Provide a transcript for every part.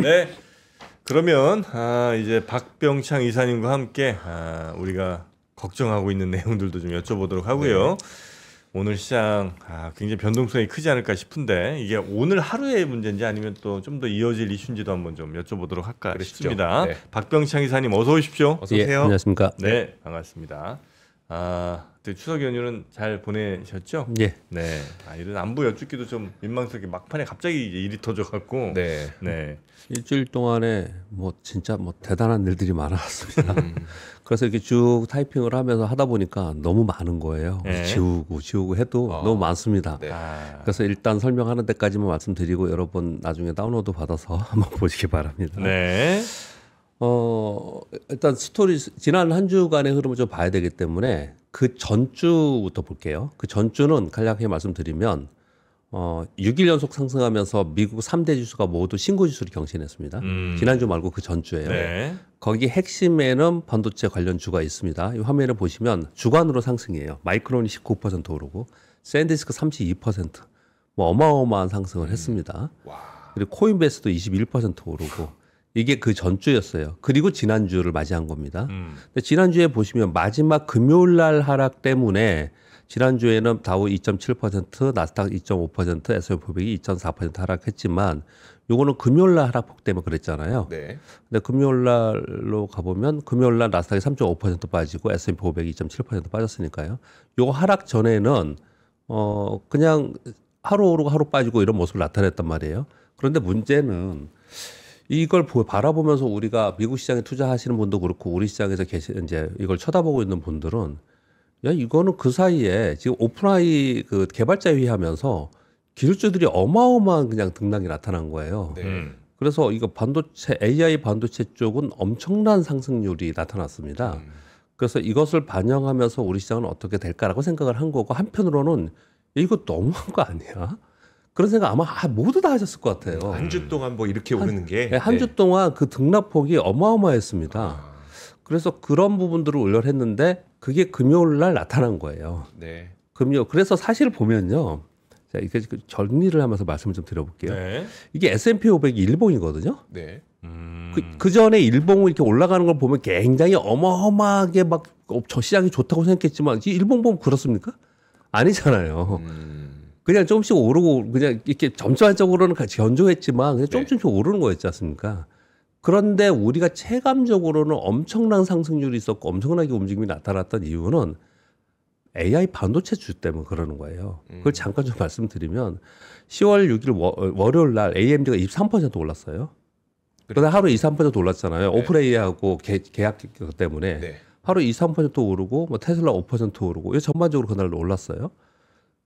네. 그러면 이제 박병창 이사님과 함께 우리가 걱정하고 있는 내용들도 좀 여쭤보도록 하고요. 네. 오늘 시장 굉장히 변동성이 크지 않을까 싶은데 이게 오늘 하루의 문제인지 아니면 또 좀 더 이어질 이슈인지도 한번 좀 여쭤보도록 할까 싶습니다. 네. 박병창 이사님 어서 오십시오. 어서 오세요. 안녕하십니까. 네, 반갑습니다. 추석 연휴는 잘 보내셨죠? 예. 네. 이런 안부 여쭙기도 좀 민망스럽게 막판에 갑자기 일이 터져갖고. 네. 일주일 동안에 진짜 대단한 일들이 많았습니다. 그래서 이렇게 쭉 타이핑을 하면서 하다 보니까 너무 많은 거예요. 네. 지우고 해도 너무 많습니다. 네. 그래서 일단 설명하는 데까지만 말씀드리고 여러분 나중에 다운로드 받아서 한번 보시기 바랍니다. 네. 일단 지난 한 주간의 흐름을 좀 봐야 되기 때문에 그 전주부터 볼게요. 그 전주는 간략하게 말씀드리면 6일 연속 상승하면서 미국 3대 지수가 모두 신고 지수를 경신했습니다. 지난주 말고 그 전주예요. 네. 거기 핵심에는 반도체 관련주가 있습니다. 이 화면을 보시면 주간으로 상승이에요. 마이크론이 19% 오르고 샌디스크 32% 어마어마한 상승을 했습니다. 그리고 코인베스도 21% 오르고 이게 그 전주였어요. 그리고 지난주를 맞이한 겁니다. 근데 지난주에 보시면 마지막 금요일 날 하락 때문에 지난주에는 다우 2.7%, 나스닥 2.5%, S&P 500이 2.4% 하락했지만 요거는 금요일 날 하락폭 때문에 그랬잖아요. 네. 근데 금요일 날로 가보면 금요일 날 나스닥이 3.5% 빠지고 S&P 500이 2.7% 빠졌으니까요. 요거 하락 전에는 그냥 하루 오르고 하루 빠지고 이런 모습을 나타냈단 말이에요. 그런데 문제는 이걸 바라보면서 우리가 미국 시장에 투자하시는 분도 그렇고 우리 시장에서 이제 이걸 쳐다보고 있는 분들은 야 이거는 그 사이에 지금 오픈AI 그 개발자 회의하면서 기술주들이 어마어마한 그냥 등락이 나타난 거예요. 네. 그래서 이거 AI 반도체 쪽은 엄청난 상승률이 나타났습니다. 그래서 이것을 반영하면서 우리 시장은 어떻게 될까라고 생각을 한 거고 한편으로는 이거 너무한 거 아니야? 그런 생각 아마 모두 다 하셨을 것 같아요. 한 주 동안 이렇게 오르는 게 한 주 동안 그 등락폭이 어마어마했습니다. 그래서 그런 부분들을 우려했는데 그게 금요일 날 나타난 거예요. 네. 그래서 사실 보면요. 자, 이게 정리를 하면서 말씀을 좀 드려볼게요. 네. 이게 S&P 500이 일봉이거든요. 네. 그 전에 일봉을 이렇게 올라가는 걸 보면 굉장히 어마어마하게 저 시장이 좋다고 생각했지만 이 일봉 보면 그렇습니까? 아니잖아요. 그냥 조금씩 오르고 그냥 이렇게 점차적으로는 같이 견조했지만 그냥 조금씩 오르는 거였지 않습니까? 그런데 우리가 체감적으로는 엄청난 상승률이 있었고 엄청나게 움직임이 나타났던 이유는 AI 반도체 주 때문에 그러는 거예요. 그걸 잠깐 좀 말씀드리면 10월 6일 월요일 날 AMD가 23% 올랐어요. 그런데 하루 23% 올랐잖아요. 네. 오픈AI하고 계약 때문에 네. 하루 23% 오르고 테슬라 5% 오르고 이거 전반적으로 그날 올랐어요.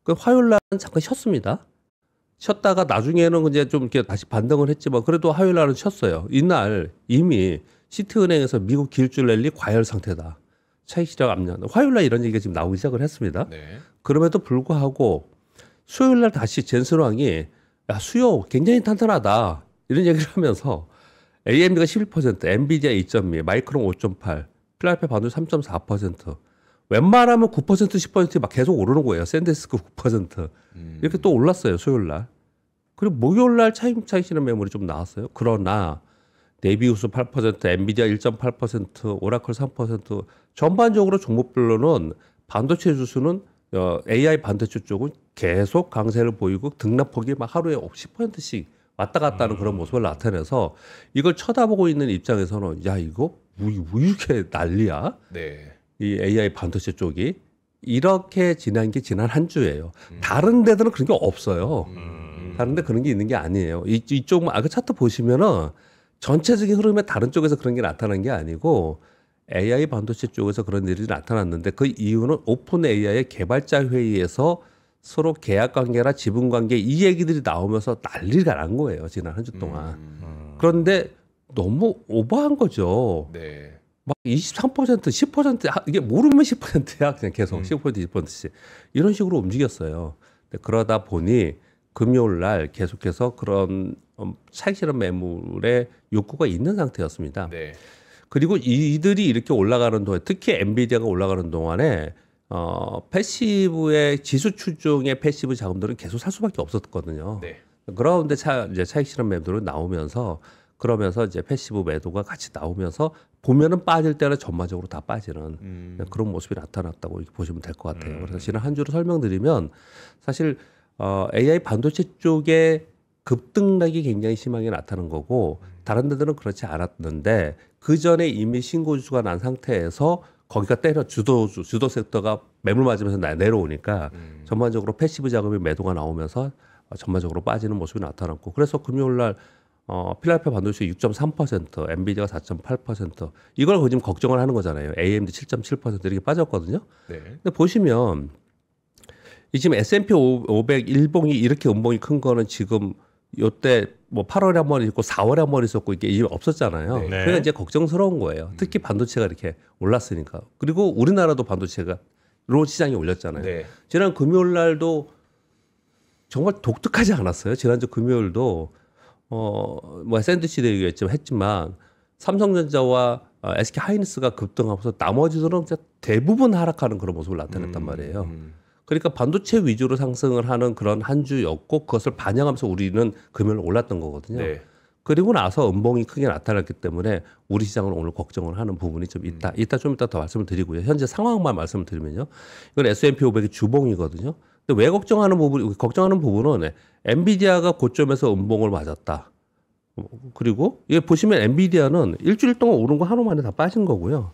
그 화요일 날은 잠깐 쉬었습니다. 쉬었다가 나중에는 이제 좀 이렇게 다시 반등을 했지만 그래도 화요일 날은 쉬었어요. 이날 이미 시티은행에서 미국 기술주 랠리 과열 상태다. 차익 실적 압력. 화요일 날 이런 얘기가 지금 나오기 시작을 했습니다. 네. 그럼에도 불구하고 수요일 날 다시 젠슨왕이 야 수요 굉장히 탄탄하다. 이런 얘기를 하면서 AMD가 11%, 엔비디아 2.2, 마이크론 5.8, 필라델피아 반도체 3.4%. 웬만하면 9% 10% 막 계속 오르는 거예요. 샌디스크 9% 이렇게 또 올랐어요. 수요일 날. 그리고 목요일 날 차익 실현 매물이 좀 나왔어요. 그러나 네비우스 8%, 엔비디아 1.8%, 오라클 3% 전반적으로 종목별로는 반도체 주수는 AI 반도체 쪽은 계속 강세를 보이고 등락폭이 막 하루에 10%씩 왔다 갔다 하는 그런 모습을 나타내서 이걸 쳐다보고 있는 입장에서는 야 이거 뭐 이렇게 난리야? 네. 이 AI 반도체 쪽이 이렇게 지난 게 지난 한 주예요. 다른 데들은 그런 게 없어요. 다른 데 그런 게 있는 게 아니에요. 이쪽 그 차트 보시면은 전체적인 흐름에 다른 쪽에서 그런 게 나타난 게 아니고 AI 반도체 쪽에서 그런 일이 나타났는데 그 이유는 오픈 AI의 개발자 회의에서 서로 계약 관계나 지분 관계 이 얘기들이 나오면서 난리가 난 거예요. 지난 한 주 동안. 그런데 너무 오버한 거죠. 네. 막 23%, 10% 이게 모르면 10%야 그냥 계속 15%, 20%씩 이런 식으로 움직였어요. 그러다 보니 금요일 날 계속해서 그런 차익 실현 매물의 욕구가 있는 상태였습니다. 네. 그리고 이들이 이렇게 올라가는 동안 특히 엔비디아가 올라가는 동안에 패시브의 지수 추종의 패시브 자금들은 계속 살 수밖에 없었거든요. 네. 그라운드 이제 차익 실현 매물들은 나오면서 그러면서 이제 패시브 매도가 같이 나오면서 보면은 빠질 때는 전반적으로 다 빠지는 그런 모습이 나타났다고 이렇게 보시면 될 것 같아요. 그래서 지난 한 주를 설명드리면 사실 AI 반도체 쪽에 급등락이 굉장히 심하게 나타난 거고 다른 데들은 그렇지 않았는데 그 전에 이미 신고주가 난 상태에서 거기가 때려 주도 섹터가 매물 맞으면서 내려오니까 전반적으로 패시브 자금이 매도가 나오면서 전반적으로 빠지는 모습이 나타났고 그래서 금요일 날 필라델피아 반도체 6.3%, 엔비디아가 4.8% 이걸 지금 걱정을 하는 거잖아요. AMD 7.7% 이렇게 빠졌거든요. 네. 근데 보시면 이 지금 S&P 500 일봉이 이렇게 음봉이 큰 거는 지금 요때 뭐 8월에 한 번 있고 4월에 한 번 있었고 이게 이게 없었잖아요. 네. 그러니까 이제 걱정스러운 거예요. 특히 반도체가 이렇게 올랐으니까. 그리고 우리나라도 반도체가 로 시장이 올렸잖아요. 네. 지난 금요일 날도 정말 독특하지 않았어요. 지난주 금요일도 뭐 샌드위치 대회였지만 했지만 삼성전자와 SK 하이닉스가 급등하면서 나머지들은 대부분 하락하는 그런 모습을 나타냈단 말이에요. 그러니까 반도체 위주로 상승을 하는 그런 한 주였고 그것을 반영하면서 우리는 금요일 올랐던 거거든요. 네. 그리고 나서 음봉이 크게 나타났기 때문에 우리 시장을 오늘 걱정을 하는 부분이 좀 있다. 이따 좀 이따 더 말씀을 드리고요. 현재 상황만 말씀을 드리면요. 이건 S&P 500의 주봉이거든요. 근데 왜 걱정하는 부분은 엔비디아가 고점에서 음봉을 맞았다. 그리고 이게 보시면 엔비디아는 일주일 동안 오른 거 하루 만에 다 빠진 거고요.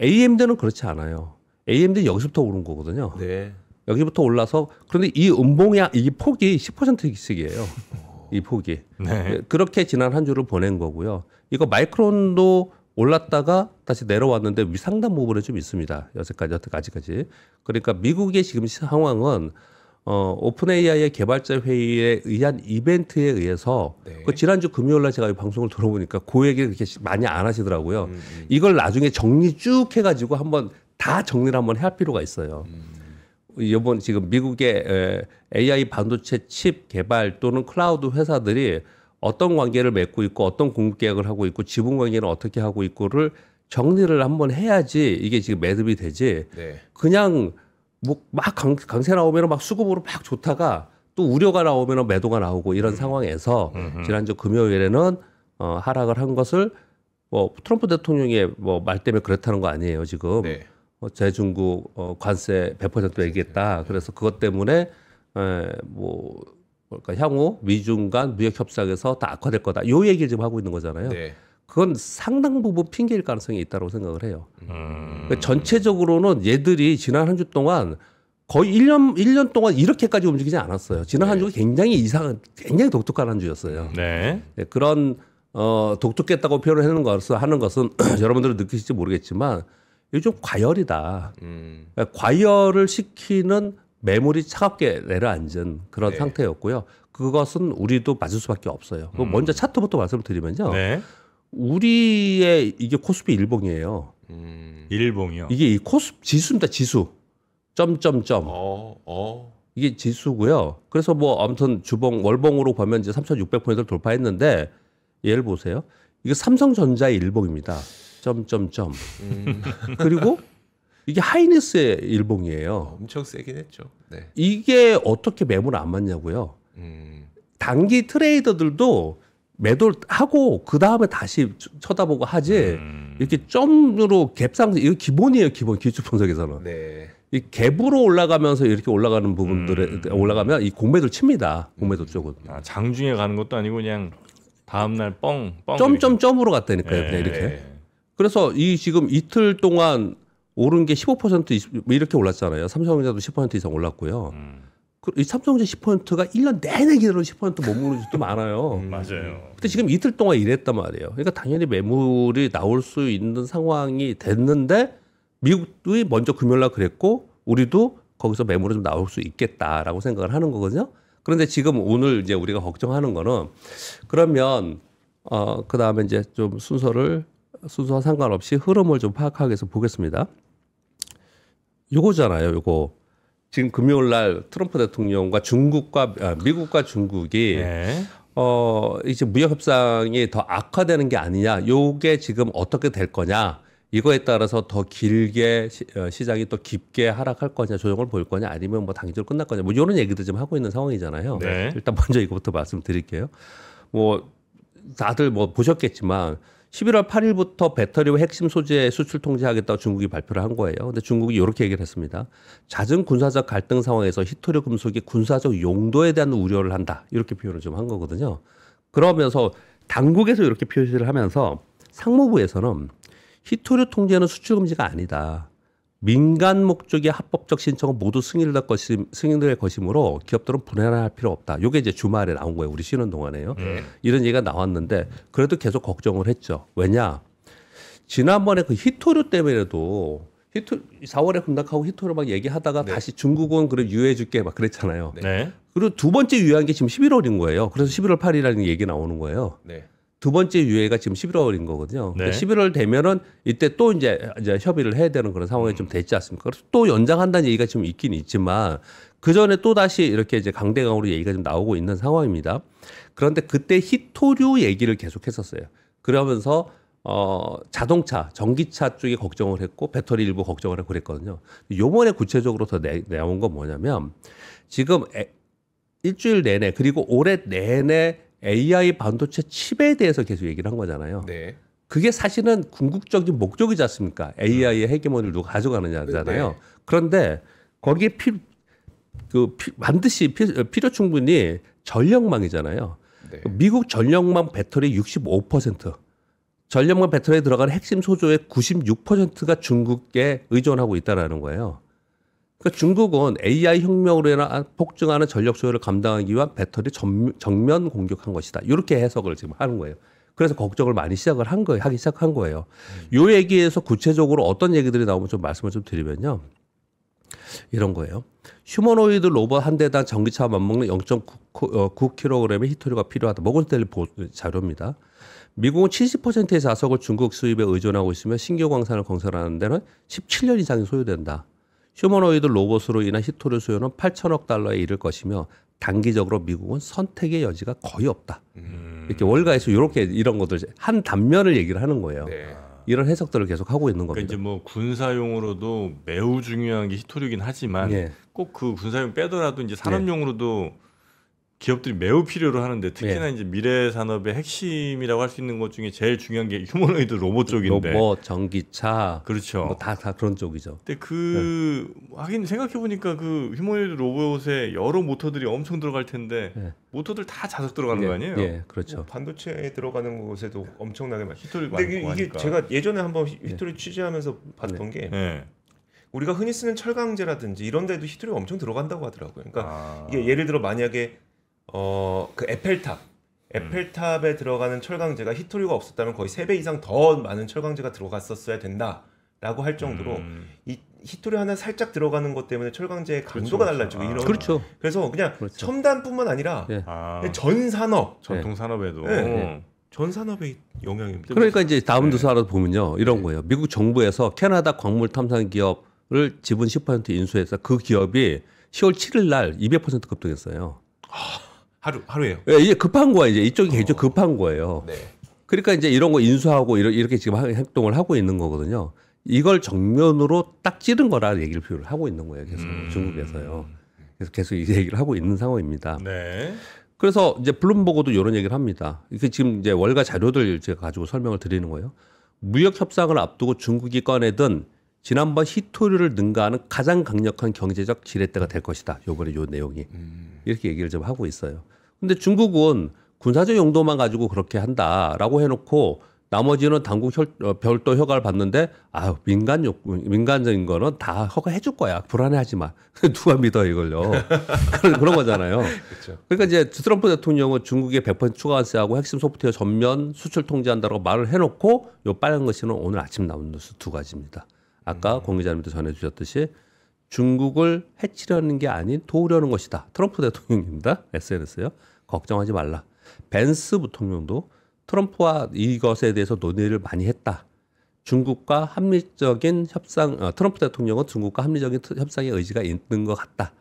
AMD는 그렇지 않아요. AMD 여기서부터 오른 거거든요. 네. 여기부터 올라서 그런데 이 음봉이 이 폭이 10%씩이에요. 이 폭이. 네. 그렇게 지난 한 주를 보낸 거고요. 이거 마이크론도 올랐다가 다시 내려왔는데 상당 부분에 좀 있습니다. 여태까지. 그러니까 미국의 지금 상황은 오픈 AI의 개발자 회의에 의한 이벤트에 의해서 네. 그 지난주 금요일 날 제가 이 방송을 들어보니까 그 얘기를 그렇게 많이 안 하시더라고요. 이걸 나중에 정리 쭉 해가지고 한번 다 정리를 한번 할 필요가 있어요. 이번 지금 미국의 AI 반도체 칩 개발 또는 클라우드 회사들이 어떤 관계를 맺고 있고 어떤 공급 계약을 하고 있고 지분 관계는 어떻게 하고 있고를 정리를 한번 해야지 이게 지금 매듭이 되지. 네. 그냥 뭐 막 강세 나오면 막 수급으로 막 좋다가 또 우려가 나오면 매도가 나오고 이런 상황에서 지난주 금요일에는 하락을 한 것을 뭐 트럼프 대통령의 뭐 말 때문에 그렇다는 거 아니에요 지금. 네. 대중국 관세 100% 매기겠다. 그래서 그것 때문에 뭐 뭘까 향후 미중 간 무역 협상에서 다 악화될 거다. 요 얘기를 지금 하고 있는 거잖아요. 네. 그건 상당 부분 핑계일 가능성이 있다고 생각을 해요. 그러니까 전체적으로는 얘들이 지난 한 주 동안 거의 1년 동안 이렇게까지 움직이지 않았어요. 지난 한 주가 굉장히 굉장히 독특한 한 주였어요. 네. 네, 그런 독특했다고 표현을 하는 것은 여러분들은 느끼실지 모르겠지만 이게 좀 과열이다. 그러니까 과열을 시키는 매물이 차갑게 내려앉은 그런 네. 상태였고요. 그것은 우리도 맞을 수밖에 없어요. 먼저 차트부터 말씀드리면요. 네. 우리의 이게 코스피 일봉이에요. 일봉이요. 이게 이 코스피 지수입니다. 지수. 점점점. 이게 지수고요. 그래서 뭐 아무튼 주봉 월봉으로 보면 이제 3,600포인트를 돌파했는데 얘를 보세요. 이게 삼성전자의 일봉입니다. 점점점. 그리고 이게 하이닉스의 일봉이에요. 엄청 세긴 했죠. 네. 이게 어떻게 매물 안 맞냐고요. 단기 트레이더들도 매도를 하고 그 다음에 다시 쳐다보고 하지 이렇게 점으로 갭상 이거 기본이에요. 기본 기술 분석에서는. 네. 이 갭으로 올라가면서 이렇게 올라가는 부분들에 올라가면 이 공매도 칩니다. 공매도 쪽은. 장중에 가는 것도 아니고 그냥 다음날 뻥 점점점으로 갔다니까요. 네. 그냥 이렇게. 그래서 이 지금 이틀 동안 오른 게 15% 이렇게 올랐잖아요. 삼성전자도 10% 이상 올랐고요. 이 삼성전자 10%가 1년 내내 기다려 10% 머무는 적도 많아요. 맞아요. 근데 지금 이틀 동안 이랬단 말이에요. 그러니까 당연히 매물이 나올 수 있는 상황이 됐는데 미국이 먼저 금요일날 그랬고 우리도 거기서 매물이 좀 나올 수 있겠다라고 생각을 하는 거거든요. 그런데 지금 오늘 이제 우리가 걱정하는 거는 그러면 그 다음에 이제 좀 순서와 상관없이 흐름을 좀 파악하기 위해서 보겠습니다. 요거잖아요. 요거 지금 금요일 날 트럼프 대통령과 미국과 중국이 네. 이제 무역 협상이 더 악화되는 게 아니냐. 요게 지금 어떻게 될 거냐. 이거에 따라서 더 길게 시장이 또 깊게 하락할 거냐, 조정을 보일 거냐, 아니면 뭐 단기적으로 끝날 거냐, 뭐 이런 얘기도 좀 하고 있는 상황이잖아요. 네. 일단 먼저 이거부터 말씀드릴게요. 뭐 다들 뭐 보셨겠지만 11월 8일부터 배터리와 핵심 소재 수출 통제하겠다고 중국이 발표를 한 거예요. 근데 중국이 이렇게 얘기를 했습니다. 잦은 군사적 갈등 상황에서 히토류 금속이 군사적 용도에 대한 우려를 한다. 이렇게 표현을 좀 한 거거든요. 그러면서 당국에서 이렇게 표시를 하면서 상무부에서는 히토류 통제는 수출 금지가 아니다. 민간 목적의 합법적 신청은 모두 승인될 것이므로 기업들은 불안할 필요 없다. 이게 이제 주말에 나온 거예요. 우리 쉬는 동안에요. 이런 얘기가 나왔는데 그래도 계속 걱정을 했죠. 왜냐? 지난번에 그 히토류 때문에도 4월에 급락하고 히토류 막 얘기하다가 다시 중국은 그래 유예해 줄게 막 그랬잖아요. 네. 그리고 두 번째 유예한 게 지금 11월인 거예요. 그래서 11월 8일이라는 얘기 나오는 거예요. 네. 두 번째 유예가 지금 11월인 거거든요. 네. 11월 되면은 이때 또 이제 협의를 해야 되는 그런 상황이 좀 됐지 않습니까? 그래서 또 연장한다는 얘기가 지금 있긴 있지만 그 전에 또 다시 이렇게 이제 강대강으로 얘기가 좀 나오고 있는 상황입니다. 그런데 그때 히토류 얘기를 계속 했었어요. 그러면서 자동차, 전기차 쪽에 걱정을 했고 배터리 일부 걱정을 하고 그랬거든요. 요번에 구체적으로 더 나온 건 뭐냐면 지금 일주일 내내 그리고 올해 내내 AI 반도체 칩에 대해서 계속 얘기를 한 거잖아요. 네. 그게 사실은 궁극적인 목적이지 않습니까? AI의 헤게모니를 누가 가져가느냐잖아요. 네. 그런데 거기에 반드시 필요 충분히 전력망이잖아요. 네. 미국 전력망 배터리 65%, 전력망 배터리에 들어가는 핵심 소조의 96%가 중국에 의존하고 있다라는 거예요. 그러니까 중국은 AI 혁명으로 인한 폭증하는 전력 소요를 감당하기 위한 배터리 정면 공격한 것이다. 이렇게 해석을 지금 하는 거예요. 그래서 걱정을 많이 하기 시작한 거예요. 요 얘기에서 구체적으로 어떤 얘기들이 나오면 좀 말씀을 좀 드리면요. 이런 거예요. 휴머노이드 로봇 한 대당 전기차와 맞먹는 0.9kg의 히토류가 필요하다. 모건스탠리 자료입니다. 미국은 70%의 자석을 중국 수입에 의존하고 있으며 신규 광산을 건설하는 데는 17년 이상이 소요된다. 휴머노이드 로봇으로 인한 히토류 수요는 8천억 달러에 이를 것이며 단기적으로 미국은 선택의 여지가 거의 없다. 이렇게 월가에서 이런 것들 한 단면을 얘기를 하는 거예요. 네. 이런 해석들을 계속 하고 있는 그러니까 겁니다. 이제 뭐 군사용으로도 매우 중요한 게 히토류긴 하지만 예. 꼭 그 군사용 빼더라도 이제 산업용으로도 기업들이 매우 필요로 하는데 특히나 이제 미래 산업의 핵심이라고 할 수 있는 것 중에 제일 중요한 게 휴머노이드 로봇 쪽인데. 로봇, 전기차, 그렇죠. 뭐 다 그런 쪽이죠. 근데 하긴 생각해 보니까 그 휴머노이드 로봇에 여러 모터들이 엄청 들어갈 텐데 모터들 다 자석 들어가는 거 아니에요? 예, 그렇죠. 뭐 반도체에 들어가는 곳에도 엄청나게 많죠. 히토류 근데 많고 이게 하니까. 제가 예전에 한번 히토류 취재하면서 봤던 게 네. 우리가 흔히 쓰는 철강제라든지 이런 데도 히토류가 엄청 들어간다고 하더라고요. 그러니까 아. 이게 예를 들어 만약에 그 에펠탑에 들어가는 철강제가 히토류가 없었다면 거의 3배 이상 더 많은 철강제가 들어갔었어야 된다라고 할 정도로 이 히토류 하나 살짝 들어가는 것 때문에 철강제의 강도가 달라지고 이런. 그렇죠. 그래서 그냥 그렇죠. 첨단뿐만 아니라 예. 그냥 전 산업, 전통 산업에도 네. 전 산업의 영향입니다. 그러니까 이제 다음 누사로 보면요. 이런 거예요. 미국 정부에서 캐나다 광물 탐산 기업을 지분 10% 인수해서 그 기업이 10월 7일 날 200% 급등했어요. 하루에요. 예, 이게 급한 거예요. 이제 이쪽이 굉장히 급한 거예요. 네. 그러니까 이제 이런 거 인수하고 이렇게 지금 행동을 하고 있는 거거든요. 이걸 정면으로 딱 찌른 거라 얘기를 표현을 하고 있는 거예요. 계속 중국에서요. 그래서 계속 이 얘기를 하고 있는 상황입니다. 네. 그래서 이제 블룸버그도 이런 얘기를 합니다. 이게 지금 이제 월가 자료들 제가 가지고 설명을 드리는 거예요. 무역 협상을 앞두고 중국이 꺼내든 지난번 히토류를 능가하는 가장 강력한 경제적 지렛대가 될 것이다. 요번에 요 내용이 이렇게 얘기를 좀 하고 있어요. 근데 중국은 군사적 용도만 가지고 그렇게 한다라고 해놓고 나머지는 당국 별도 허가를 받는데 민간적인 거는 다 허가해 줄 거야. 불안해하지 마. 누가 믿어 이걸요. 그런 거잖아요. 그렇죠. 그러니까 이제 트럼프 대통령은 중국의 100% 추가세하고 핵심 소프트웨어 전면 수출 통제한다고 말을 해놓고 요 빨간 것은 오늘 아침 나온 뉴스 두 가지입니다. 아까 공 기자님도 전해주셨듯이 중국을 해치려는 게 아닌 도우려는 것이다. 트럼프 대통령입니다. SNS요. 걱정하지 말라. 벤스 부통령도 트럼프와 이것에 대해서 논의를 많이 했다. 중국과 합리적인 협상, 트럼프 대통령은 중국과 합리적인 협상의 의지가 있는 것 같다.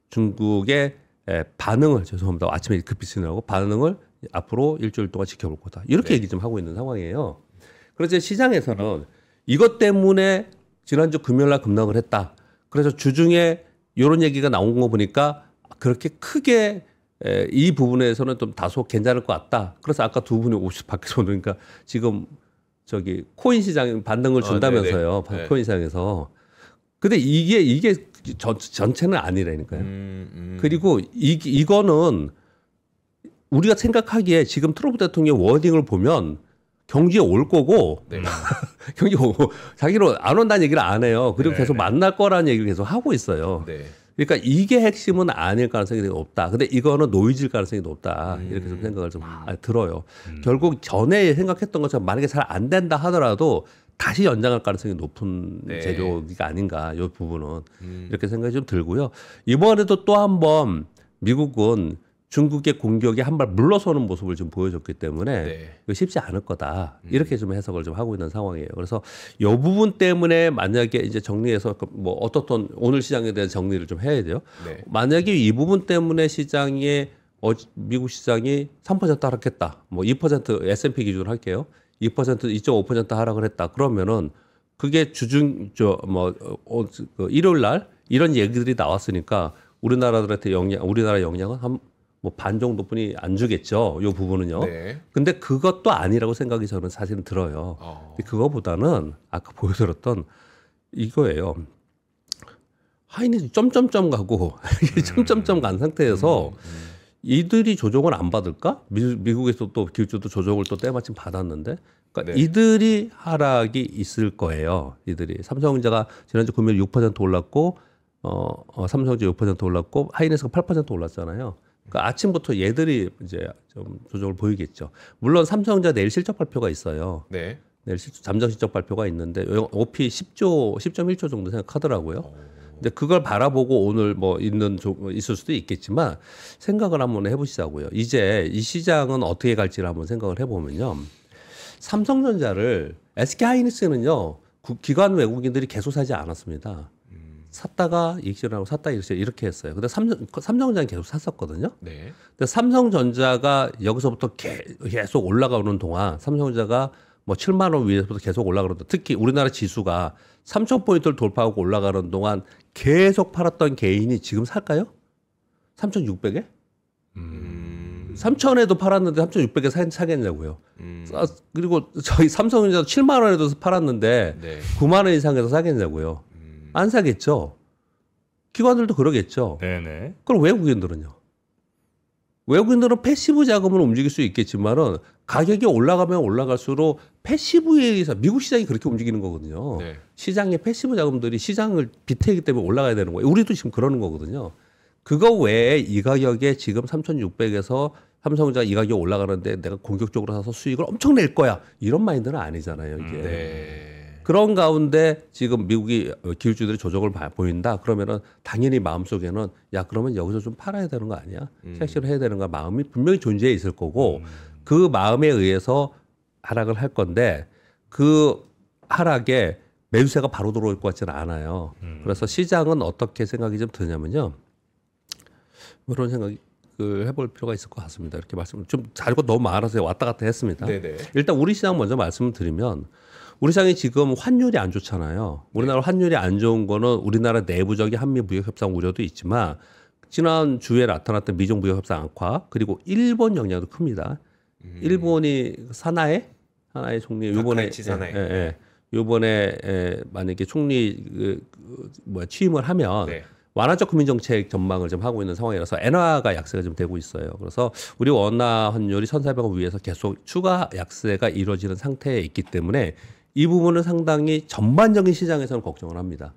중국의 반응을 죄송합니다. 아침에 급히 쓰느라고 반응을 앞으로 일주일 동안 지켜볼 거다. 이렇게 얘기 좀 하고 있는 상황이에요. 그래서 시장에서는 이것 때문에 지난주 금요일 날 급락을 했다. 그래서 주중에 이런 얘기가 나온 거 보니까 그렇게 크게 이 부분에서는 좀 다소 괜찮을 것 같다. 그래서 아까 두 분이 밖에서 오니까 지금 저기 코인 시장 반등을 준다면서요. 코인 시장에서. 근데 이게 전체는 아니라니까요. 그리고 이거는 우리가 생각하기에 지금 트럼프 대통령의 워딩을 보면 경기에 올 거고 경기 오고 자기는 안 온다는 얘기를 안 해요. 그리고 계속 만날 거라는 얘기를 계속 하고 있어요. 그러니까 이게 핵심은 아닐 가능성이 되게 높다. 근데 이거는 노이즈일 가능성이 높다. 이렇게 좀 생각을 좀 들어요. 결국 전에 생각했던 것처럼 만약에 잘 안 된다 하더라도 다시 연장할 가능성이 높은 재료가 아닌가. 이 부분은 이렇게 생각이 좀 들고요. 이번에도 또 한 번 미국은 중국의 공격에 한 발 물러서는 모습을 좀 보여줬기 때문에 쉽지 않을 거다. 이렇게 좀 해석을 좀 하고 있는 상황이에요. 그래서 이 부분 때문에 만약에 이제 정리해서 뭐 어떻든 오늘 시장에 대한 정리를 좀 해야 돼요. 만약에 이 부분 때문에 시장에 미국 시장이 3% 하락했다. 뭐 2% S&P 기준으로 할게요. 2% 2.5% 하락을 했다. 그러면은 그게 일요일 날 이런 얘기들이 나왔으니까 우리나라들한테 우리나라 영향은 한 뭐 반 정도뿐이 안 주겠죠. 이 부분은요. 근데 그것도 아니라고 생각이 저는 사실은 들어요. 그거보다는 아까 보여드렸던 이거예요. 하이닉스 점점점 가고 점점점 간 상태에서 이들이 조정을 안 받을까? 미국에서 또 기술주도 조정을 또 때마침 받았는데, 그러니까 이들이 하락이 있을 거예요. 이들이 삼성전자가 지난주 금요일 6% 올랐고, 삼성전자 6% 올랐고, 하이닉스가 8% 올랐잖아요. 그러니까 아침부터 얘들이 이제 좀 조정을 보이겠죠. 물론 삼성전자 내일 실적 발표가 있어요. 내일 잠정 실적 발표가 있는데 OP 10.1조 정도 생각하더라고요. 근데 그걸 바라보고 오늘 뭐 있을 수도 있겠지만 생각을 한번 해보시자고요. 이제 이 시장은 어떻게 갈지를 한번 생각을 해보면요. 삼성전자를 SK하이닉스는요. 기관 외국인들이 계속 사지 않았습니다. 샀다가 이익실현하고 샀다가 이익실 이렇게 했어요. 근데 삼성전자는 계속 샀었거든요. 근데 삼성전자가 여기서부터 계속 올라가는 동안 삼성전자가 뭐 7만 원 위에서부터 계속 올라가는 동안 특히 우리나라 지수가 3,000포인트를 돌파하고 올라가는 동안 계속 팔았던 개인이 지금 살까요? 3,600에? 3,000에도 팔았는데 3,600에 사겠냐고요. 그리고 저희 삼성전자도 7만 원에도 팔았는데 9만 원 이상에서 사겠냐고요. 안 사겠죠. 기관들도 그러겠죠. 그럼 외국인들은요? 외국인들은 패시브 자금을 움직일 수 있겠지만은 가격이 올라가면 올라갈수록 패시브에 의해서 미국 시장이 그렇게 움직이는 거거든요. 시장의 패시브 자금들이 시장을 비태기 때문에 올라가야 되는 거예요. 우리도 지금 그러는 거거든요. 그거 외에 이 가격에 지금 3,600에서 삼성전자 이 가격 올라가는데 내가 공격적으로 사서 수익을 엄청 낼 거야. 이런 마인드는 아니잖아요, 이게. 그런 가운데 지금 미국이 기술주들이 조정을 보인다. 그러면은 당연히 마음속에는 야 그러면 여기서 좀 팔아야 되는 거 아니야? 캐시를 해야 되는 거 마음이 분명히 존재해 있을 거고 그 마음에 의해서 하락을 할 건데 그 하락에 매수세가 바로 들어올 것 같지는 않아요. 그래서 시장은 어떻게 생각이 좀 드냐면요. 그런 생각을 해볼 필요가 있을 것 같습니다. 이렇게 말씀 좀 자료가 너무 많아서 왔다 갔다 했습니다. 일단 우리 시장 먼저 말씀을 드리면 우리 시장이 지금 환율이 안 좋잖아요. 우리나라 환율이 안 좋은 거는 우리나라 내부적인 한미 무역 협상 우려도 있지만 지난 주에 나타났던 미중 무역 협상 악화 그리고 일본 영향도 큽니다. 일본이 사나에 총리 요번에 만약에 총리 취임을 하면 완화적 금융 정책 전망을 좀 하고 있는 상황이라서 엔화가 약세가 좀 되고 있어요. 그래서 우리 원화 환율이 1,400원 위에서 계속 추가 약세가 이루어지는 상태에 있기 때문에 이 부분은 상당히 전반적인 시장에서는 걱정을 합니다.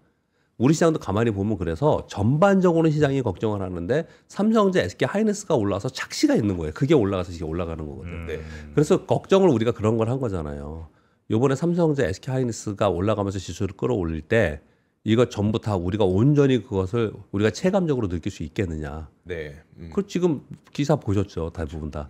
우리 시장도 가만히 보면 그래서 전반적으로는 시장이 걱정을 하는데 삼성전자, SK하이닉스가 올라와서 착시가 있는 거예요. 그게 올라가서 이게 올라가는 거거든요. 그래서 걱정을 우리가 그런 걸 한 거잖아요. 이번에 삼성전자, SK하이닉스가 올라가면서 지수를 끌어올릴 때 이거 전부 다 우리가 온전히 그것을 우리가 체감적으로 느낄 수 있겠느냐. 그 지금 기사 보셨죠. 대부분 다.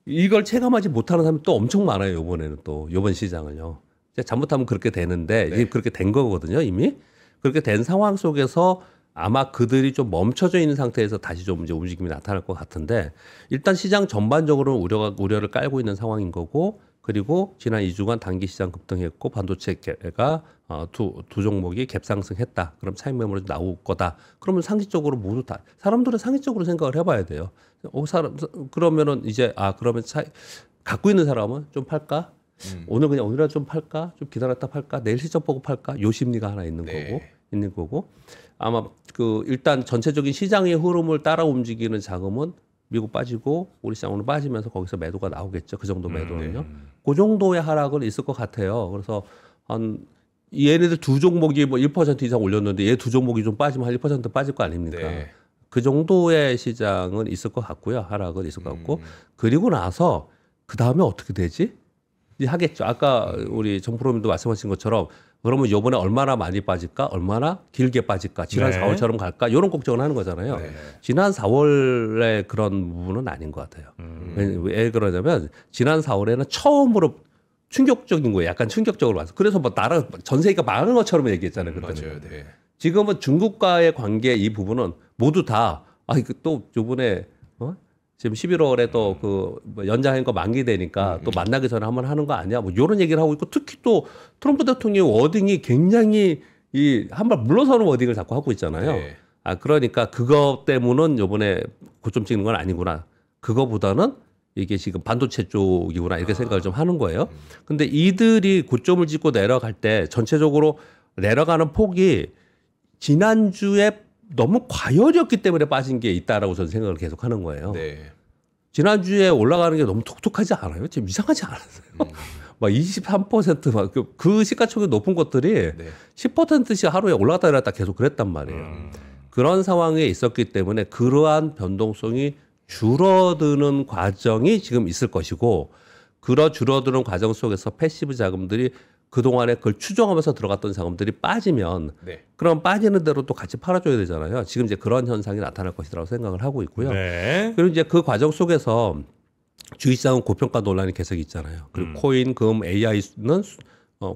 이걸 체감하지 못하는 사람이 또 엄청 많아요. 이번에는 또 이번 시장은요. 잘못하면 그렇게 되는데 이게 그렇게 된 거거든요. 이미 그렇게 된 상황 속에서 아마 그들이 좀 멈춰져 있는 상태에서 다시 좀 이제 움직임이 나타날 것 같은데 일단 시장 전반적으로는 우려를 깔고 있는 상황인 거고 그리고 지난 2주간 단기 시장 급등했고 반도체가 두 종목이 갭상승했다. 그럼 차익 매물이 나올 거다. 그러면 상식적으로 모두 다 사람들은 상식적으로 생각을 해봐야 돼요. 그러면은 이제 그러면 갖고 있는 사람은 좀 팔까? 오늘이라도 좀 팔까? 좀 기다렸다 팔까? 내일 실적 보고 팔까? 요 심리가 하나 있는 거고 아마 일단 전체적인 시장의 흐름을 따라 움직이는 자금은 미국 빠지고 우리 시장 오늘 빠지면서 거기서 매도가 나오겠죠. 그 정도 매도는요. 그 정도의 하락은 있을 것 같아요. 그래서 얘네들 두 종목이 뭐 1% 이상 올렸는데 얘 두 종목이 좀 빠지면 한 1% 빠질 거 아닙니까? 네. 그 정도의 시장은 있을 것 같고요. 하락은 있을 것 같고 그리고 나서 그 다음에 어떻게 되지? 이제 하겠죠. 아까 우리 정프로님도 말씀하신 것처럼 그러면 이번에 얼마나 많이 빠질까? 얼마나 길게 빠질까? 지난 4월처럼 갈까? 이런 걱정을 하는 거잖아요. 지난 4월에 그런 부분은 아닌 것 같아요. 왜 그러냐면 지난 4월에는 처음으로 충격적인 거예요. 약간 충격적으로 와서. 그래서 뭐 나라 전 세계가 망한 것처럼 얘기했잖아요. 그때는. 맞아요. 네. 지금은 중국과의 관계 이 부분은 모두 다 또 요번에 지금 11월에 또 뭐 연장한 거 만기되니까 또 만나기 전에 한번 하는 거 아니야? 뭐 이런 얘기를 하고 있고 특히 또 트럼프 대통령의 워딩이 굉장히 한 발 물러서는 워딩을 자꾸 하고 있잖아요. 네. 그러니까 그거 때문은 요번에 고점 찍는 건 아니구나. 그거보다는 이게 지금 반도체 쪽이구나 이렇게 생각을 좀 하는 거예요. 근데 이들이 고점을 찍고 내려갈 때 전체적으로 내려가는 폭이 지난주에 너무 과열이었기 때문에 빠진 게 있다라고 저는 생각을 계속 하는 거예요. 네. 지난주에 올라가는 게 너무 톡톡하지 않아요? 지금 이상하지 않았어요? 막 23% 막 그 시가총액 높은 것들이 10%씩 하루에 올라갔다 내렸다 계속 그랬단 말이에요. 그런 상황에 있었기 때문에 그러한 변동성이 줄어드는 과정이 지금 있을 것이고 줄어드는 과정 속에서 패시브 자금들이 그동안에 그걸 추종하면서 들어갔던 자금들이 빠지면 그럼 빠지는 대로 또 같이 팔아줘야 되잖아요. 지금 이제 그런 현상이 나타날 것이라고 생각을 하고 있고요. 그리고 이제 그 과정 속에서 주식시장은 고평가 논란이 계속 있잖아요. 그리고 코인, 금, AI는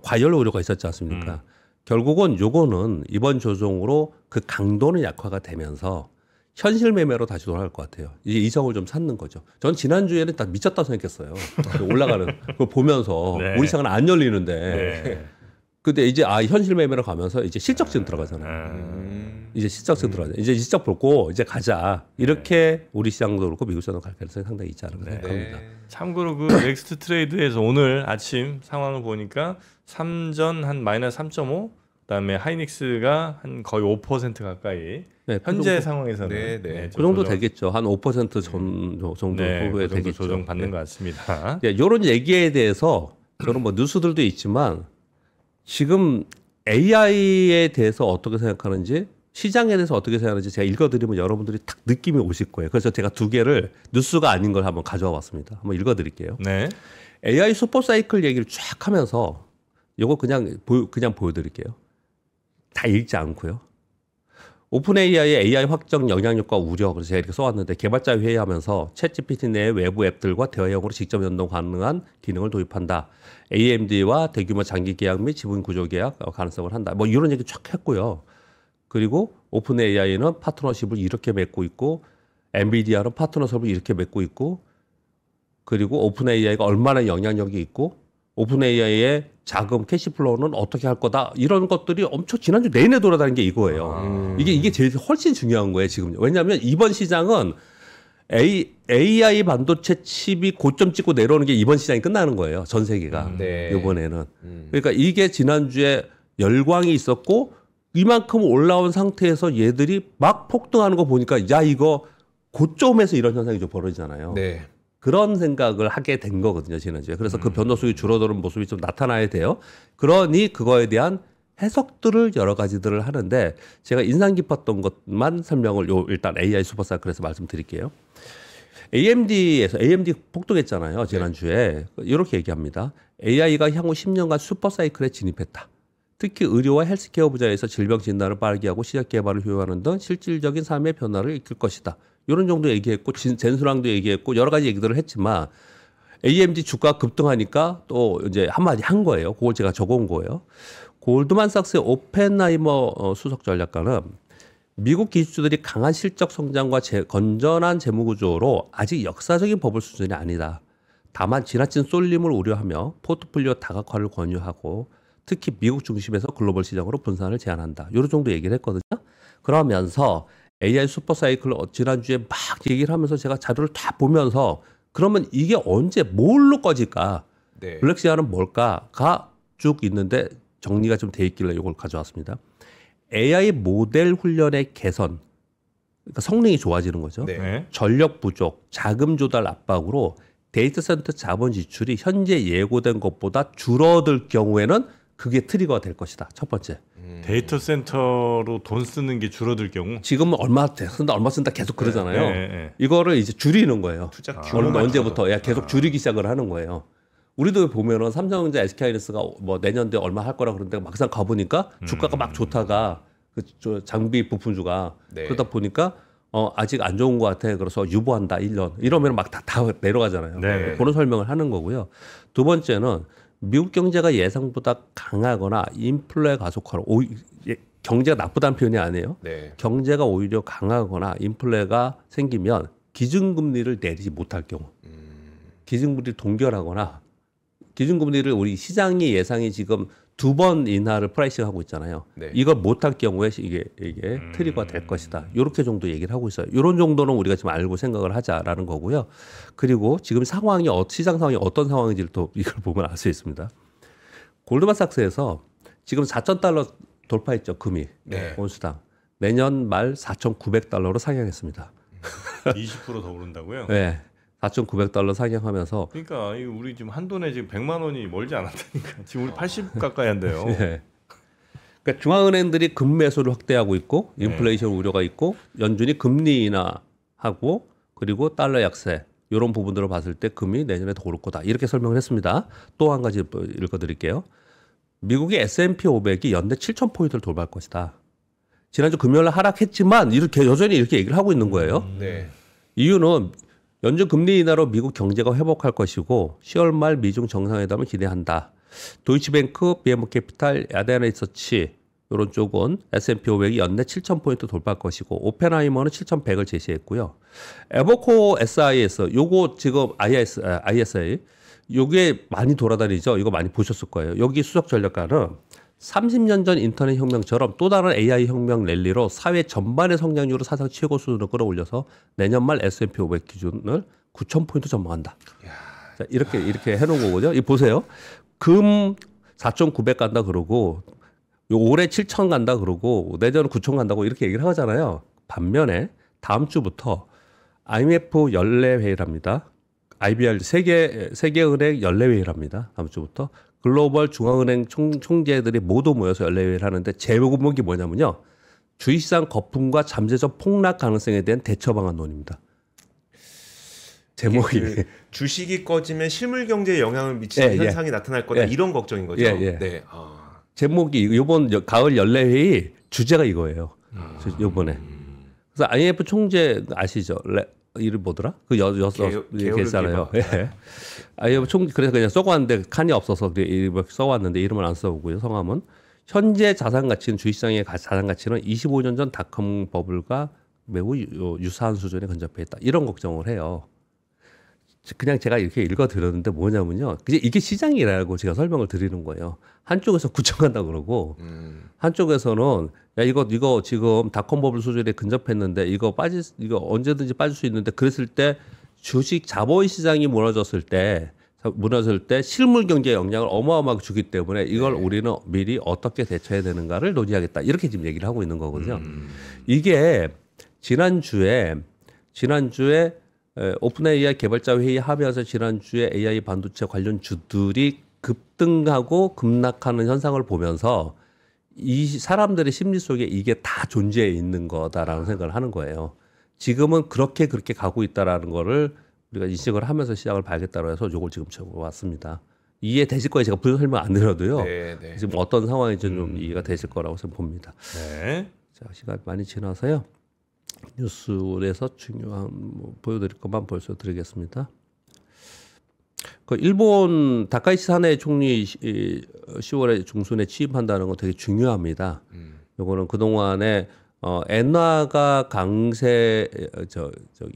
과열 우려가 있었지 않습니까? 결국은 요거는 이번 조정으로 그 강도는 약화가 되면서 현실 매매로 다시 돌아갈 것 같아요. 이제 이성을 좀 찾는 거죠. 전 지난주에는 다 미쳤다고 생각했어요. 올라가는 거 보면서 우리 시장은 안 열리는데. 근데 이제 현실 매매로 가면서 이제 실적증 들어가잖아요. 이제 실적증 들어가잖아요. 이제 실적 보고 이제 가자. 이렇게 우리 시장도 그렇고 미국 시장도 갈 가능성이 상당히 있지 않을까 생각합니다. 참고로 그 넥스트 트레이드에서 오늘 아침 상황을 보니까 삼전 한 마이너스 3.5, 그다음에 하이닉스가 한 거의 5% 가까이. 현재 상황에서는 그 정도 되겠죠. 한 5% 정도 후에 그 되겠죠. 조정 받는 것 같습니다. 이런 얘기에 대해서 저는 뭐 뉴스들도 있지만 지금 AI에 대해서 어떻게 생각하는지 시장에 대해서 어떻게 생각하는지 제가 읽어드리면 여러분들이 딱 느낌이 오실 거예요. 그래서 제가 두 개를 뉴스가 아닌 걸 한번 가져와 봤습니다. 한번 읽어드릴게요. AI 슈퍼사이클 얘기를 쫙 하면서 이거 그냥 보여드릴게요. 다 읽지 않고요. 오픈 AI의 AI 확정 영향력과 우려, 그래서 제가 이렇게 써왔는데 개발자 회의하면서 챗GPT 내 외부 앱들과 대화형으로 직접 연동 가능한 기능을 도입한다. AMD와 대규모 장기 계약 및 지분 구조 계약 가능성을 한다. 뭐 이런 얘기 쫙 했고요. 그리고 오픈 AI는 파트너십을 이렇게 맺고 있고 엔비디아는 파트너십을 이렇게 맺고 있고 그리고 오픈 AI가 얼마나 영향력이 있고 오픈 AI의 자금 캐시플로우는 어떻게 할 거다 이런 것들이 엄청 지난주 내내 돌아다닌 게 이거예요. 이게 제일 훨씬 중요한 거예요 지금. 왜냐하면 이번 시장은 AI 반도체 칩이 고점 찍고 내려오는 게 이번 시장이 끝나는 거예요. 전 세계가 이번에는. 그러니까 이게 지난주에 열광이 있었고 이만큼 올라온 상태에서 얘들이 막 폭등하는 거 보니까 야 이거 고점에서 이런 현상이 좀 벌어지잖아요. 그런 생각을 하게 된 거거든요, 지난주에. 그래서 그 변동성이 줄어드는 모습이 좀 나타나야 돼요. 그러니 그거에 대한 해석들을 여러 가지들을 하는데 제가 인상 깊었던 것만 설명을 일단 AI 슈퍼사이클에서 말씀드릴게요. AMD 폭등했잖아요, 지난주에. 이렇게 얘기합니다. AI가 향후 10년간 슈퍼사이클에 진입했다. 특히 의료와 헬스케어 분야에서 질병 진단을 빠르게 하고 시작 개발을 효율화하는 등 실질적인 삶의 변화를 이끌 것이다. 이런 정도 얘기했고 젠수랑도 얘기했고 여러 가지 얘기들을 했지만 AMD 주가 급등하니까 또 이제 한마디 한 거예요. 그걸 제가 적어온 거예요. 골드만삭스의 오펜하이머 수석 전략가는 미국 기술주들이 강한 실적 성장과 건전한 재무 구조로 아직 역사적인 버블 수준이 아니다. 다만 지나친 쏠림을 우려하며 포트폴리오 다각화를 권유하고 특히 미국 중심에서 글로벌 시장으로 분산을 제한한다. 이런 정도 얘기를 했거든요. 그러면서 AI 슈퍼사이클을 지난주에 막 얘기를 하면서 제가 자료를 다 보면서 그러면 이게 언제 뭘로 꺼질까? 네. 블랙시아는 뭘까가 쭉 있는데 정리가 좀 돼 있길래 이걸 가져왔습니다. AI 모델 훈련의 개선, 그러니까 성능이 좋아지는 거죠. 네. 네. 전력 부족, 자금 조달 압박으로 데이터 센터 자본 지출이 현재 예고된 것보다 줄어들 경우에는 그게 트리거가 될 것이다. 첫 번째. 데이터 센터로 돈 쓰는 게 줄어들 경우 지금은 얼마 쓴다, 얼마 쓴다 계속 그러잖아요. 네. 이거를 이제 줄이는 거예요. 투자 규모가 언제부터 계속 줄이기 시작을 하는 거예요. 우리도 보면은 삼성전자, SK하이닉스가 뭐 내년도에 얼마 할 거라 그러는데 막상 가보니까 주가가 막 좋다가 그 장비 부품주가 네. 그러다 보니까 아직 안 좋은 것 같아. 그래서 유보한다 1년 이러면 막 다 내려가잖아요. 네. 그런 설명을 하는 거고요. 두 번째는 미국 경제가 예상보다 강하거나 인플레 가속화로 경제가 나쁘다는 표현이 아니에요. 네. 경제가 오히려 강하거나 인플레가 생기면 기준금리를 내리지 못할 경우, 기준금리를 동결하거나 기준금리를 우리 시장의 예상이 지금 2번 인하를 프라이싱하고 있잖아요. 네. 이걸 못할 경우에 이게 트리거가 될 것이다. 이렇게 정도 얘기를 하고 있어요. 이런 정도는 우리가 지금 알고 생각을 하자라는 거고요. 그리고 지금 상황이 시장 상황이 어떤 상황인지를 또 이걸 보면 알 수 있습니다. 골드만삭스에서 지금 4,000달러 돌파했죠. 금이 네. 온수당 내년 말 4,900달러로 상향했습니다. 20%더 오른다고요? 네. 4,900달러 상향하면서 그러니까 이거 우리 지금 한돈에 지금 100만 원이 멀지 않았다니까. 지금 우리 80 가까이 한대요. 네. 그러니까 중앙은행들이 금매수를 확대하고 있고 인플레이션 우려가 있고 연준이 금리 인하하고 그리고 달러 약세 이런 부분들을 봤을 때 금이 내년에 더 오를 거다 이렇게 설명을 했습니다. 또 한 가지 읽어드릴게요. 미국의 S&P 500이 연내 7,000포인트를 돌파할 것이다. 지난주 금요일 날 하락했지만 이렇게 여전히 이렇게 얘기를 하고 있는 거예요. 네. 이유는 연준 금리 인하로 미국 경제가 회복할 것이고 10월 말 미중 정상회담을 기대한다. 도이치뱅크, BM캐피탈, 야데나 리서치 이런 쪽은 S&P 500이 연내 7,000포인트 돌파할 것이고 오펜하이머는 7,100을 제시했고요. 에버코어 SIS 요거 지금 ISA 요게 많이 돌아다니죠. 이거 많이 보셨을 거예요. 여기 수석 전략가는 30년 전 인터넷 혁명처럼 또 다른 AI 혁명 랠리로 사회 전반의 성장률을 사상 최고 수준으로 끌어올려서 내년 말 S&P 500 기준을 9,000포인트 전망한다. 자, 이렇게 해놓은 거거든요. 이 보세요. 금 4,900 간다 그러고 올해 7,000 간다 그러고 내년 9,000 간다고 이렇게 얘기를 하잖아요. 반면에 다음 주부터 IMF 연례회의랍니다. IBR 세계은행 연례회의랍니다. 다음 주부터. 글로벌 중앙은행 총재들이 모두 모여서 연례회의를 하는데 제목이 뭐냐면요. 주식시장 거품과 잠재적 폭락 가능성에 대한 대처 방안 논의입니다. 제목이. 그 주식이 꺼지면 실물 경제에 영향을 미치는 현상이 나타날 거다. 이런 걱정인 거죠. 네. 제목이 이번 가을 연례회의 주제가 이거예요. 이번에. 그래서 IMF 총재 아시죠? 이름 뭐더라? 그 계시잖아요. 예. IMF 그래서 그냥 써왔는데 칸이 없어서 써왔는데 이름을 안 써오고요. 성함은 현재 자산 가치는 주식시장의 자산 가치는 25년 전 닷컴 버블과 매우 유사한 수준에 근접해 있다. 이런 걱정을 해요. 그냥 제가 이렇게 읽어드렸는데 뭐냐면요. 이게 시장이라고 제가 설명을 드리는 거예요. 한쪽에서 9천 간다 그러고 한쪽에서는 야 이거 지금 닷컴 버블 수준에 근접했는데 이거 언제든지 빠질 수 있는데 그랬을 때 주식 자본 시장이 무너졌을 때 실물 경제에 영향을 어마어마하게 주기 때문에 이걸 우리는 미리 어떻게 대처해야 되는가를 논의하겠다. 이렇게 지금 얘기를 하고 있는 거거든요. 이게 지난주에 오픈 AI 개발자 회의 합의해서 지난주에 AI 반도체 관련 주들이 급등하고 급락하는 현상을 보면서 이 사람들의 심리 속에 이게 다 존재해 있는 거다라는 생각을 하는 거예요. 지금은 그렇게 가고 있다라는 거를 우리가 인식을 하면서 시장을 봐야겠다고 해서 이걸 지금 적어왔습니다. 이해되실 거예요. 제가 부연 설명 안 드려도요. 네. 지금 어떤 상황인지 좀 이해가 되실 거라고 저는 봅니다. 네. 자, 시간 많이 지나서요. 뉴스에서 중요한 보여드릴 것만 보여드리겠습니다. 그 일본 다카이치 사네 총리 10월에 중순에 취임한다는 건 되게 중요합니다. 요거는 그 동안에 엔화가 강세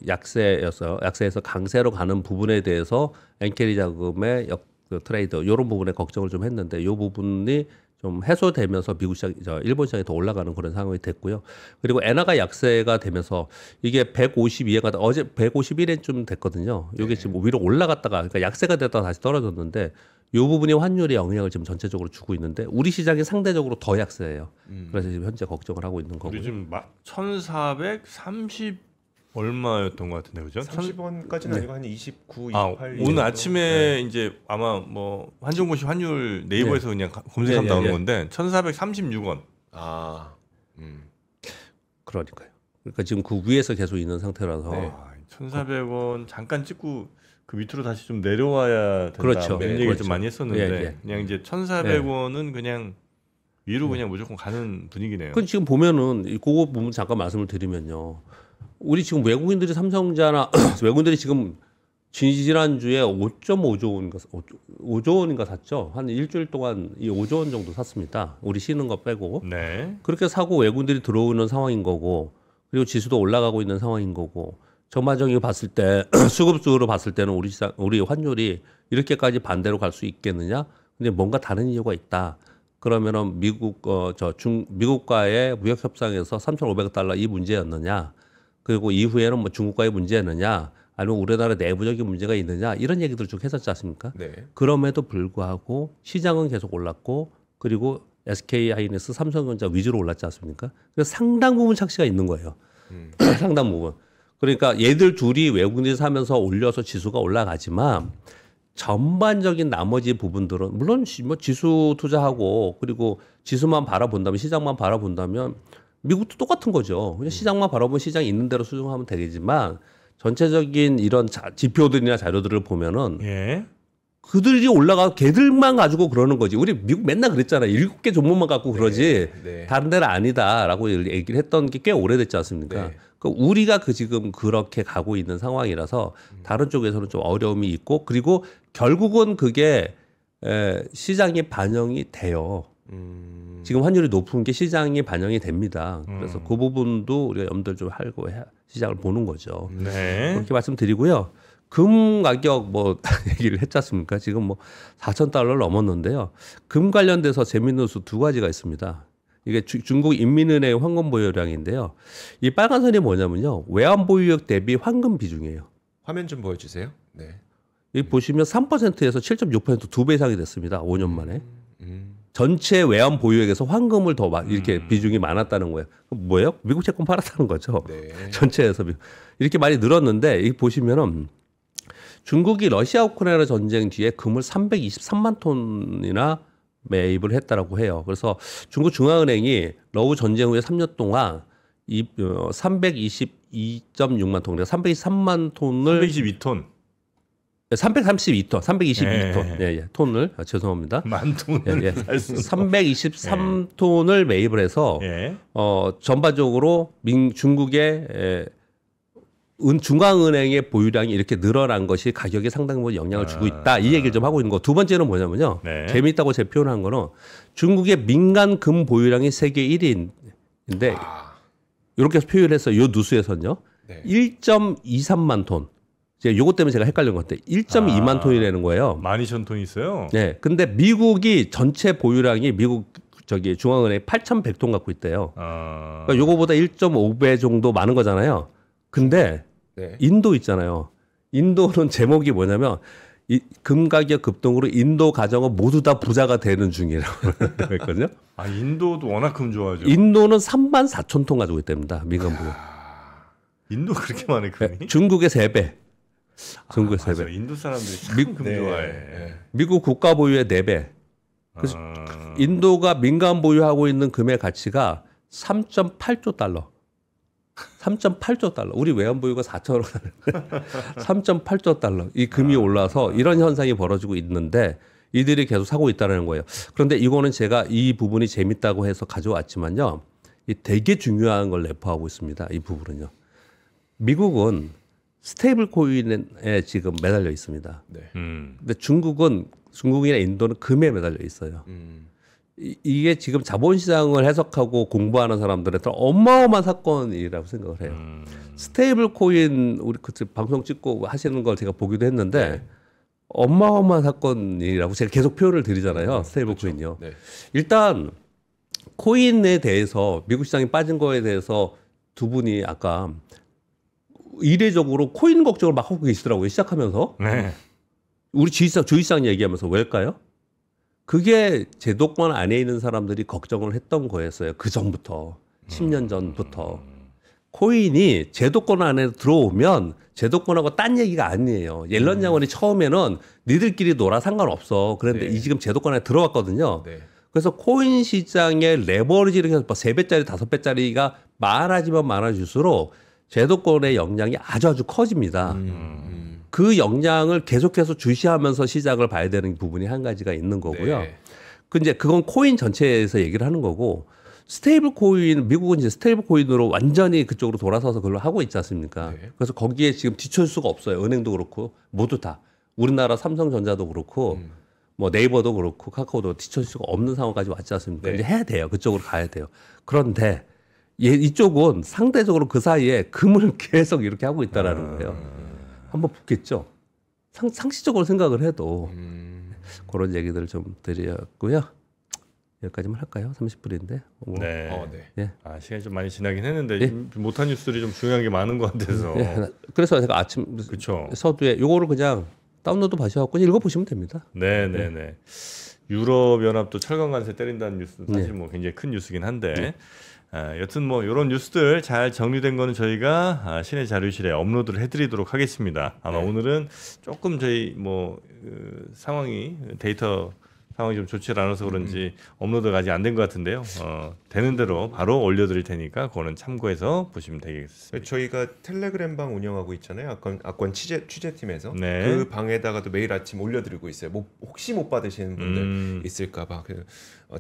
약세에서 강세로 가는 부분에 대해서 엔캐리 자금의 그 트레이드 이런 부분에 걱정을 좀 했는데 이 부분이 좀 해소되면서 미국 시장, 일본 시장이 더 올라가는 그런 상황이 됐고요. 그리고 엔화가 약세가 되면서 이게 152에가 어제 151엔쯤 됐거든요. 이게 지금 위로 올라갔다가 그러니까 약세가 됐다가 다시 떨어졌는데 이 부분이 환율에 영향을 지금 전체적으로 주고 있는데 우리 시장이 상대적으로 더 약세예요. 그래서 지금 현재 걱정을 하고 있는 거고요. 우리 지금 1,430 얼마였던 것 같은데 그죠? 30원까지는 아니고 한 29, 28. 오늘 아침에 이제 아마 뭐 한정고시 환율 네이버에서 그냥 검색하면 나오는 건데 1,436원. 그러니까요. 그러니까 지금 그 위에서 계속 있는 상태라서 1,400원 잠깐 찍고 그 밑으로 다시 좀 내려와야 된다. 그렇죠. 이런 얘기 좀 많이 했었는데 그냥 이제 1,400원은 그냥 위로 그냥 무조건 가는 분위기네요. 그 지금 보면은 그거 부분 잠깐 말씀을 드리면요. 우리 지금 외국인들이 삼성전자 외국인들이 지금 지난주에 5.5조 원인가 5조 원인가 샀죠. 한 일주일 동안 이 5조 원 정도 샀습니다. 우리 쉬는 거 빼고. 네. 그렇게 사고 외국인들이 들어오는 상황인 거고 그리고 지수도 올라가고 있는 상황인 거고 전반적으로 봤을 때 수급적으로 봤을 때는 우리 환율이 이렇게까지 반대로 갈 수 있겠느냐? 근데 뭔가 다른 이유가 있다. 그러면은 미국과의 무역 협상에서 3,500달러 이 문제였느냐? 그리고 이후에는 뭐 중국과의 문제였느냐? 아니면 우리나라 내부적인 문제가 있느냐? 이런 얘기들을 쭉 했었지 않습니까? 네. 그럼에도 불구하고 시장은 계속 올랐고 그리고 SK 하이닉스, 삼성전자 위주로 올랐지 않습니까? 그래서 상당 부분 착시가 있는 거예요. 상당 부분. 그러니까 얘들 둘이 외국인들이 사면서 올려서 지수가 올라가지만 전반적인 나머지 부분들은 물론 뭐 지수 투자하고 그리고 지수만 바라본다면 시장만 바라본다면 미국도 똑같은 거죠. 그냥 시장만 바라보면 시장이 있는 대로 수정하면 되겠지만 전체적인 이런 지표들이나 자료들을 보면은 그들이 올라가 걔들만 가지고 그러는 거지. 우리 미국 맨날 그랬잖아요. 7개 종목만 갖고 그러지. 다른 데는 아니다라고 얘기를 했던 게 꽤 오래됐지 않습니까? 그 우리가 지금 그렇게 가고 있는 상황이라서 다른 쪽에서는 좀 어려움이 있고 그리고 결국은 그게 시장에 반영이 돼요. 지금 환율이 높은 게 시장에 반영이 됩니다. 그래서 그 부분도 우리가 염두를 좀 하고 시장을 보는 거죠. 네. 그렇게 말씀드리고요. 금 가격 뭐 얘기를 했지 않습니까? 지금 뭐 4,000달러를 넘었는데요. 금 관련돼서 재밌는 뉴스 두 가지가 있습니다. 이게 중국 인민은행 황금 보유량인데요. 이 빨간 선이 뭐냐면요. 외환 보유액 대비 황금 비중이에요. 화면 좀 보여주세요. 네. 여기 보시면 3%에서 7.6% 2배 이상이 됐습니다. 5년 만에. 전체 외환 보유액에서 황금을 더 이렇게 비중이 많았다는 거예요. 그럼 뭐예요? 미국 채권 팔았다는 거죠. 전체에서 이렇게 많이 늘었는데 이 보시면은 중국이 러시아 우크라이나 전쟁 뒤에 금을 323만 톤이나 매입을 했다라고 해요. 그래서 중국 중앙은행이 러우 전쟁 후에 3년 동안 322.6만 톤, 323만 톤을 322톤. 332톤, 322톤, 톤을 죄송합니다. 만 톤. 323톤을 매입을 해서 전반적으로 중국의 중앙은행의 보유량이 이렇게 늘어난 것이 가격에 상당 부분 영향을 주고 있다. 이 얘기를 좀 하고 있는 거. 두 번째는 뭐냐면요. 재미있다고 제 표현한 거는 중국의 민간 금 보유량이 세계 1위인데 이렇게 표현해서 이 뉴스에서는요. 1.23만 톤. 요것 때문에 제가 헷갈린 것 같아요. 1.2만 톤이라는 거예요. 12,000톤 있어요? 네. 근데 미국이 전체 보유량이 미국 중앙은행이 8,100톤 갖고 있대요. 그러니까 요거보다 1.5배 정도 많은 거잖아요. 근데 인도 있잖아요. 인도는 제목이 뭐냐면 금 가격 급등으로 인도 가정은 모두 다 부자가 되는 중이라고 했거든요. 인도도 워낙 금 좋아하죠. 인도는 34,000톤 가지고 있답니다. 민간 보유. 인도 그렇게 많아요, 금이? 중국의 3배. 중국의 3배. 맞아. 인도 사람들이 참 금 좋아해. 미국 국가 보유의 4배. 그래서 인도가 민간 보유하고 있는 금의 가치가 3.8조 달러. 3.8조 달러. 우리 외환 보유가 4천억 달러. 3.8조 달러. 이 금이 올라서 이런 현상이 벌어지고 있는데 이들이 계속 사고 있다는 거예요. 그런데 이거는 제가 이 부분이 재밌다고 해서 가져왔지만요. 이 되게 중요한 걸 내포하고 있습니다. 이 부분은요. 미국은 스테이블 코인에 지금 매달려 있습니다. 근데 중국이나 인도는 금에 매달려 있어요. 이게 지금 자본시장을 해석하고 공부하는 사람들한테 어마어마한 사건이라고 생각을 해요. 스테이블 코인 우리 그 방송 찍고 하시는 걸 제가 보기도 했는데 네. 어마어마한 사건이라고 제가 계속 표현을 드리잖아요. 스테이블 그렇죠. 코인요. 네. 일단 코인에 대해서 미국 시장이 빠진 거에 대해서 두 분이 아까 이례적으로 코인 걱정을 막 하고 계시더라고요. 시작하면서. 네. 우리 주식시장 얘기하면서 왜일까요? 그게 제도권 안에 있는 사람들이 걱정을 했던 거였어요. 그 전부터. 10년 전부터. 코인이 제도권 안에 들어오면 제도권하고 딴 얘기가 아니에요. 옐런 양원이 처음에는 니들끼리 놀아 상관없어. 그런데 네. 이 지금 제도권 안에 들어왔거든요. 네. 그래서 코인 시장의 레버리지를 해서 3배짜리, 5배짜리가 많아지면 많아질수록 제도권의 영향이 아주 커집니다. 그 영향을 계속해서 주시하면서 시장을 봐야 되는 부분이 한 가지가 있는 거고요. 네. 근데 그건 코인 전체에서 얘기를 하는 거고 스테이블 코인, 미국은 이제 스테이블 코인으로 완전히 그쪽으로 돌아서서 그걸 하고 있지 않습니까? 네. 그래서 거기에 지금 뒤처질 수가 없어요. 은행도 그렇고 모두 다. 우리나라 삼성전자도 그렇고 뭐 네이버도 그렇고 카카오도 뒤처질 수가 없는 상황까지 왔지 않습니까? 네. 이제 해야 돼요. 그쪽으로 가야 돼요. 그런데 이쪽은 상대적으로 그 사이에 금을 계속 이렇게 하고 있다라는 거예요. 한번 붙겠죠. 상식적으로 생각을 해도 그런 얘기들을 좀 드렸고요. 여기까지만 할까요? 30분인데. 네. 네. 예. 아, 시간이 좀 많이 지나긴 했는데 예. 못한 뉴스들이 좀 중요한 게 많은 것 같아서. 예. 그래서 제가 아침 그렇죠. 서두에 요거를 그냥 다운로드 하셔갖고 읽어보시면 됩니다. 네네네. 유럽 연합도 철강 관세 때린다는 뉴스 사실 뭐 굉장히 큰 뉴스긴 한데 여튼 뭐 이런 뉴스들 잘 정리된 거는 저희가 신의 자료실에 업로드를 해드리도록 하겠습니다. 아마 오늘은 조금 저희 뭐 상황이 데이터 상황이 좀 좋지 않아서 그런지 업로드가 아직 안 된 것 같은데요. 되는 대로 바로 올려드릴 테니까 그거는 참고해서 보시면 되겠습니다. 저희가 텔레그램방 운영하고 있잖아요. 악권 취재팀에서 네. 그 방에다가도 매일 아침 올려드리고 있어요. 혹시 못 받으시는 분들 있을까봐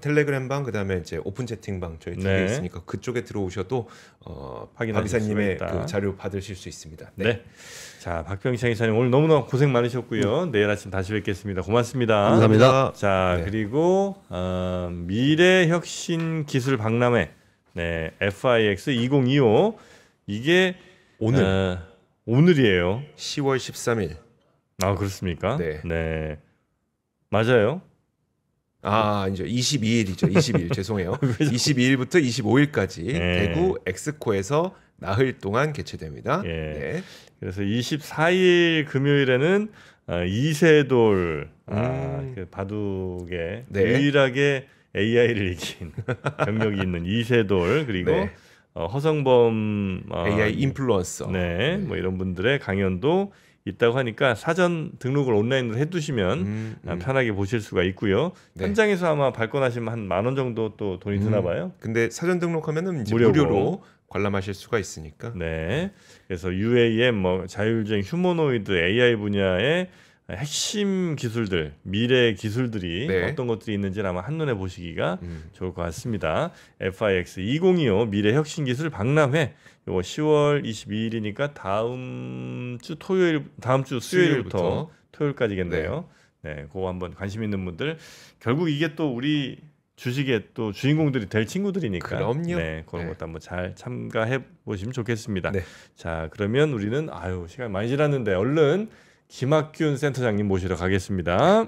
텔레그램방 그다음에 이제 오픈 채팅방 저희 두 개 네. 있으니까 그쪽에 들어오셔도 확인하실 박이사님의 수가 있다. 그 자료 받으실 수 있습니다. 네. 자, 박병창 이사님 오늘 너무나 고생 많으셨고요. 내일 아침 다시 뵙겠습니다. 고맙습니다. 감사합니다. 자, 네. 그리고 미래혁신 기술 박람회 네, FIX 2025 이게 오늘이에요. 10월 13일. 아, 그렇습니까? 네. 맞아요. 이제 22일이죠. 22일 죄송해요. 22일부터 25일까지 네. 대구 엑스코에서 나흘 동안 개최됩니다. 예. 네. 그래서 24일 금요일에는 이세돌 그 바둑의 네. 유일하게 AI를 이긴 경력이 있는 이세돌 그리고 네. 허성범 AI 인플루언서. 네, 뭐 이런 분들의 강연도 있다고 하니까 사전 등록을 온라인으로 해두시면 편하게 보실 수가 있고요. 네. 현장에서 아마 발권하시면 한 10,000원 정도 또 돈이 드나 봐요. 근데 사전 등록하면은 이제 무료고. 무료로 관람하실 수가 있으니까. 네. 그래서 UAM 뭐 자율주행 휴머노이드 AI 분야의 핵심 기술들, 미래 기술들이 네. 어떤 것들이 있는지를 아마 한눈에 보시기가 좋을 것 같습니다. FIX 2025 미래 혁신 기술 박람회 요거 10월 22일이니까 다음 주 수요일부터 토요일까지겠네요. 네, 그거 한번 관심 있는 분들 결국 이게 또 우리 주식의 또 주인공들이 될 친구들이니까 그럼요. 네, 그런 것도 한번 잘 참가해 보시면 좋겠습니다. 네. 자, 그러면 우리는 시간 많이 지났는데 얼른 김학균 센터장님 모시러 가겠습니다.